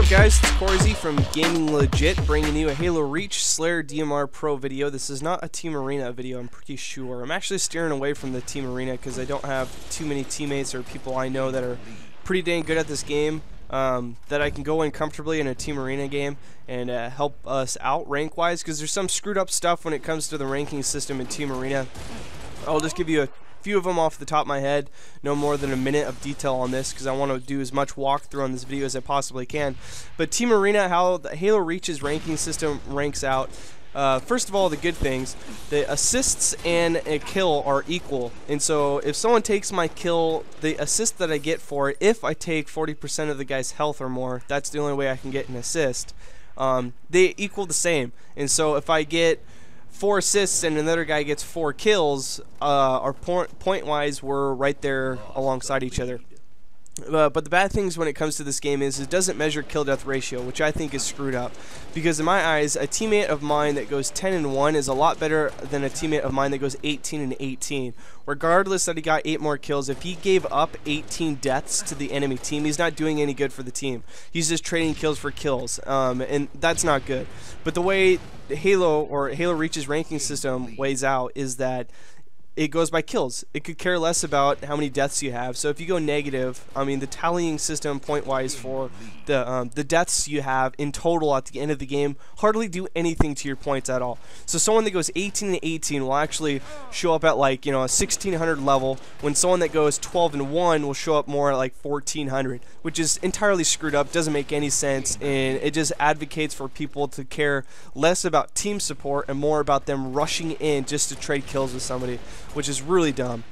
Guys, it's Corey from Gaming Legit, bringing you a Halo Reach Slayer DMR Pro video. This is not a Team Arena video, I'm pretty sure. I'm actually steering away from the Team Arena because I don't have too many teammates or people I know that are pretty dang good at this game that I can go in comfortably in a Team Arena game and help us out rank-wise, because there's some screwed up stuff when it comes to the ranking system in Team Arena. I'll just give you a few of them off the top of my head, no more than a minute of detail on this because I want to do as much walkthrough on this video as I possibly can. But Team Arena, how the Halo Reach's ranking system ranks out. First of all, the good things, the assists and a kill are equal, and so if someone takes my kill, the assist that I get for it, if I take 40% of the guy's health or more, that's the only way I can get an assist. They equal the same, and so if I get 4 assists and another guy gets 4 kills, our point-wise, we're right there alongside each other. But the bad things when it comes to this game is it doesn't measure kill-death ratio, which I think is screwed up. Because in my eyes, a teammate of mine that goes 10-1 is a lot better than a teammate of mine that goes 18-18. Regardless that he got 8 more kills, if he gave up 18 deaths to the enemy team, he's not doing any good for the team. He's just trading kills for kills, and that's not good. But the way Halo Reach's ranking system weighs out is that it goes by kills. It could care less about how many deaths you have. So if you go negative, I mean the tallying system point-wise for the deaths you have in total at the end of the game hardly do anything to your points at all. So someone that goes 18-18 will actually show up at like, you know, a 1600 level, when someone that goes 12-1 will show up more at like 1400, which is entirely screwed up, doesn't make any sense, and it just advocates for people to care less about team support and more about them rushing in just to trade kills with somebody, which is really dumb.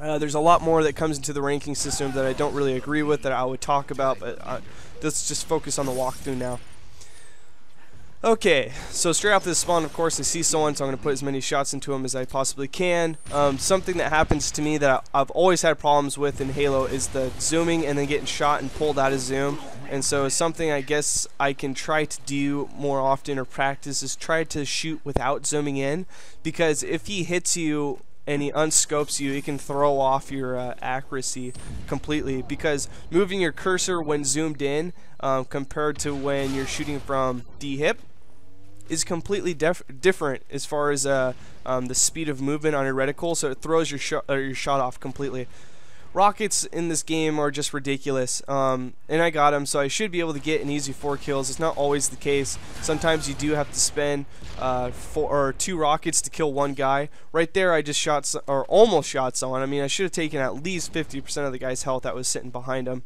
There's a lot more that comes into the ranking system that I don't really agree with that I would talk about, but let's just focus on the walkthrough now. Okay, so straight off this spawn, of course, I see someone, so I'm going to put as many shots into him as I possibly can. Something that happens to me that I've always had problems with in Halo is the zooming and then getting shot and pulled out of zoom. And so something I guess I can try to do more often or practice is try to shoot without zooming in, because if he hits you and he unscopes you, he can throw off your accuracy completely, because moving your cursor when zoomed in compared to when you're shooting from D-hip is completely different as far as the speed of movement on your reticle, so it throws your shot off completely. Rockets in this game are just ridiculous, and I got them, so I should be able to get an easy 4 kills. It's not always the case. Sometimes you do have to spend 2 rockets to kill 1 guy. Right there, I just shot or almost shot someone. I mean, I should have taken at least 50% of the guy's health that was sitting behind him.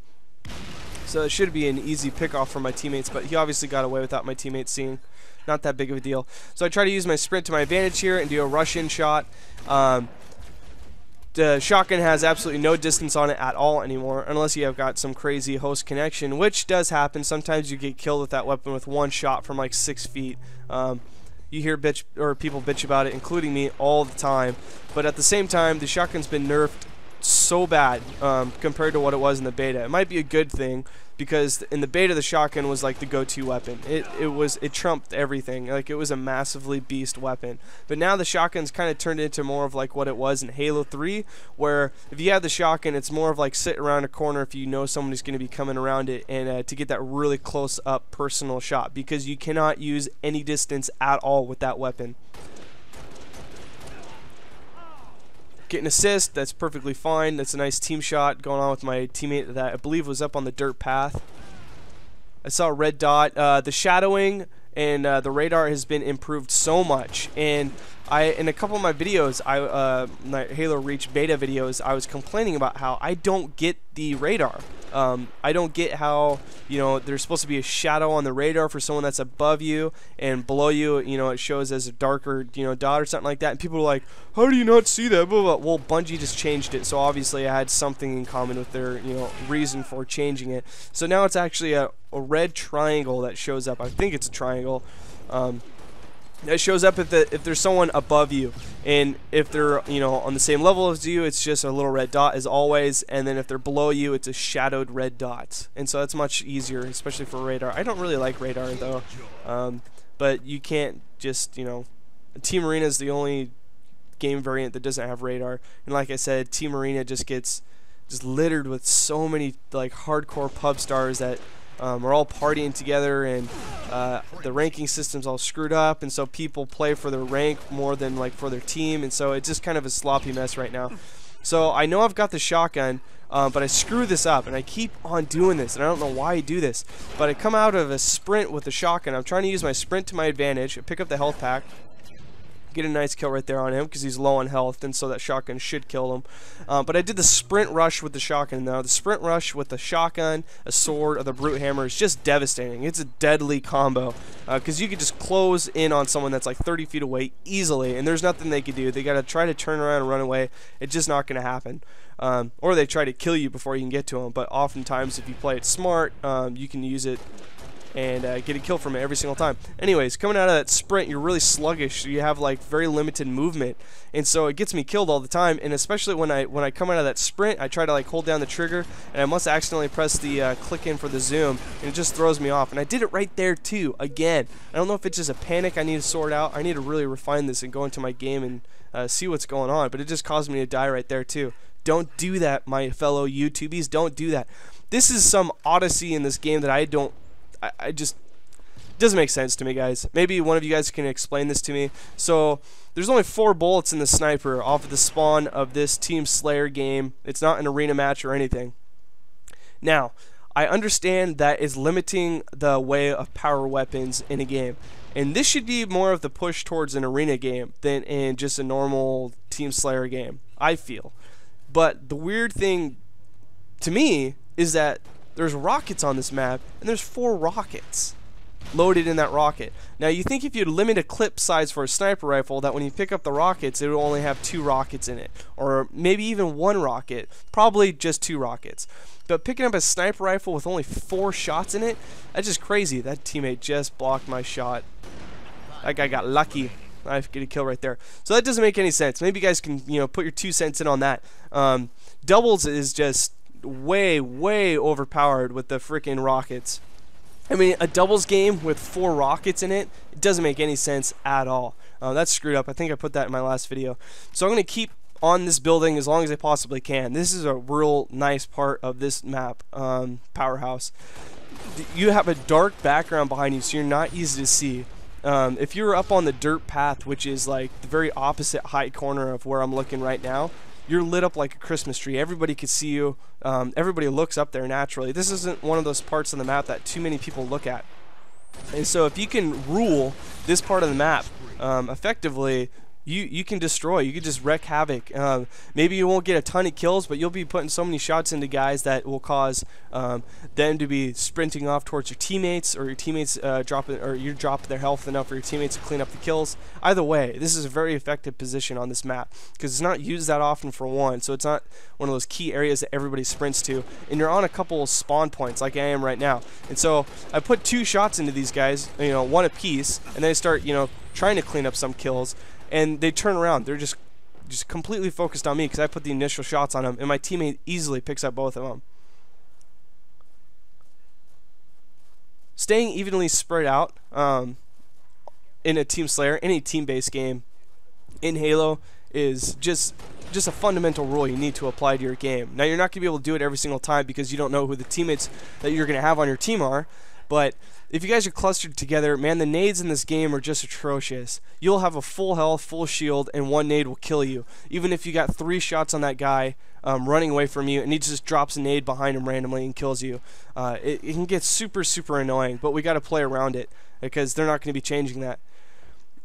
So it should be an easy pick-off for my teammates, but he obviously got away without my teammates seeing. Not that big of a deal. So I try to use my sprint to my advantage here and do a rush-in shot. The shotgun has absolutely no distance on it at all anymore, unless you have got some crazy host connection, which does happen. Sometimes you get killed with that weapon with 1 shot from like 6 feet. You hear people bitch about it, including me, all the time. But at the same time, the shotgun's been nerfed so bad compared to what it was in the beta. It might be a good thing, because in the beta the shotgun was like the go-to weapon. It trumped everything. Like, it was a massively beast weapon. But now the shotgun's kind of turned into more of like what it was in Halo 3, where if you have the shotgun, it's more of like sit around a corner if you know somebody's going to be coming around it, and to get that really close up personal shot, because you cannot use any distance at all with that weapon. Get an assist, that's perfectly fine. That's a nice team shot going on with my teammate that I believe was up on the dirt path. I saw a red dot. The shadowing and the radar has been improved so much, and in a couple of my videos, my Halo Reach beta videos, I was complaining about how I don't get the radar. I don't get how, you know, there's supposed to be a shadow on the radar for someone that's above you, and below you, you know, it shows as a darker, you know, dot or something like that. And people are like, how do you not see that? Blah, blah. Well, Bungie just changed it, so obviously I had something in common with their, you know, reason for changing it. So now it's actually a red triangle that shows up. I think it's a triangle. It shows up if there's someone above you, and if they're on the same level as you, it's just a little red dot as always, and then if they're below you, it's a shadowed red dot. And so that's much easier, especially for radar. I don't really like radar though, but you can't just Team Arena is the only game variant that doesn't have radar, and like I said, Team Arena just gets littered with so many like hardcore pub stars that are all partying together, and the ranking system's all screwed up, and so people play for their rank more than like for their team, and so it's just kind of a sloppy mess right now. So I know I've got the shotgun, but I screw this up, and I keep on doing this, and I don't know why I do this, but I come out of a sprint with the shotgun. I'm trying to use my sprint to my advantage. I pick up the health pack, get a nice kill right there on him because he's low on health, and so that shotgun should kill him. But I did the sprint rush with the shotgun. Now the sprint rush with the shotgun, a sword, or the brute hammer is just devastating. It's a deadly combo because you could just close in on someone that's like 30 feet away easily, and there's nothing they could do. They got to try to turn around and run away. It's just not going to happen. Or they try to kill you before you can get to them. But oftentimes, if you play it smart, you can use it and get a kill from it every single time. Anyways, coming out of that sprint, you're really sluggish, so you have like very limited movement, and so it gets me killed all the time. And especially when I come out of that sprint, I try to like hold down the trigger, and I must accidentally press the click in for the zoom, and it just throws me off. And I did it right there too. Again, I don't know if it's just a panic I need to sort out. I need to really refine this and go into my game and see what's going on. But it just caused me to die right there too. Don't do that, my fellow YouTubies. Don't do that. This is some odyssey in this game that I just doesn't make sense to me, guys. Maybe one of you guys can explain this to me. So there's only 4 bullets in the sniper off of the spawn of this Team Slayer game. It's not an arena match or anything. Now, I understand that is limiting the way of power weapons in a game, and this should be more of the push towards an arena game than in just a normal Team Slayer game, I feel. But the weird thing to me is that there's rockets on this map, and there's 4 rockets loaded in that rocket. Now you think if you limit a clip size for a sniper rifle, that when you pick up the rockets, it will only have 2 rockets in it, or maybe even 1 rocket, probably just 2 rockets. But picking up a sniper rifle with only 4 shots in it, that's just crazy. That teammate just blocked my shot. That guy got lucky. I get a kill right there. So that doesn't make any sense. Maybe you guys can put your 2 cents in on that. Doubles is just way overpowered with the freaking rockets. I mean, a doubles game with 4 rockets in it, it doesn't make any sense at all. That's screwed up. I think I put that in my last video. So I'm going to keep on this building as long as I possibly can. This is a real nice part of this map, Powerhouse. You have a dark background behind you, so you're not easy to see. If you're up on the dirt path, which is like the very opposite high corner of where I'm looking right now, you're lit up like a Christmas tree. Everybody can see you. Everybody looks up there naturally. This isn't one of those parts of the map that too many people look at. And so if you can rule this part of the map effectively, you can destroy. You can just wreak havoc. Maybe you won't get a ton of kills, but you'll be putting so many shots into guys that will cause them to be sprinting off towards your teammates, or your teammates you drop their health enough for your teammates to clean up the kills. Either way, this is a very effective position on this map because it's not used that often for one, so it's not one of those key areas that everybody sprints to, and you're on a couple spawn points like I am right now. And so I put 2 shots into these guys, 1 apiece, and then I start trying to clean up some kills. And they turn around. They're just completely focused on me because I put the initial shots on them, and my teammate easily picks up both of them. Staying evenly spread out in a Team Slayer, any team-based game in Halo, is just a fundamental rule you need to apply to your game. Now, you're not going to be able to do it every single time because you don't know who the teammates that you're going to have on your team are, but if you guys are clustered together, man, the nades in this game are just atrocious. You'll have a full health, full shield, and 1 nade will kill you. Even if you got 3 shots on that guy running away from you, and he just drops a nade behind him randomly and kills you. It can get super annoying, but we got to play around it because they're not going to be changing that.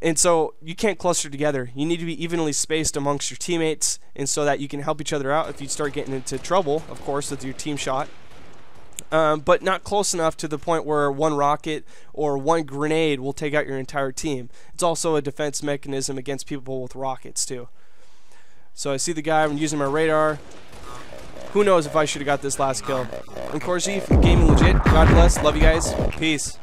And so you can't cluster together. You need to be evenly spaced amongst your teammates, and so that you can help each other out if you start getting into trouble, of course, with your team shot. But not close enough to the point where 1 rocket or 1 grenade will take out your entire team. It's also a defense mechanism against people with rockets too. So I see the guy, I'm using my radar. Who knows if I should have got this last kill. I'm Corsi from Gaming Legit. God bless. Love you guys. Peace.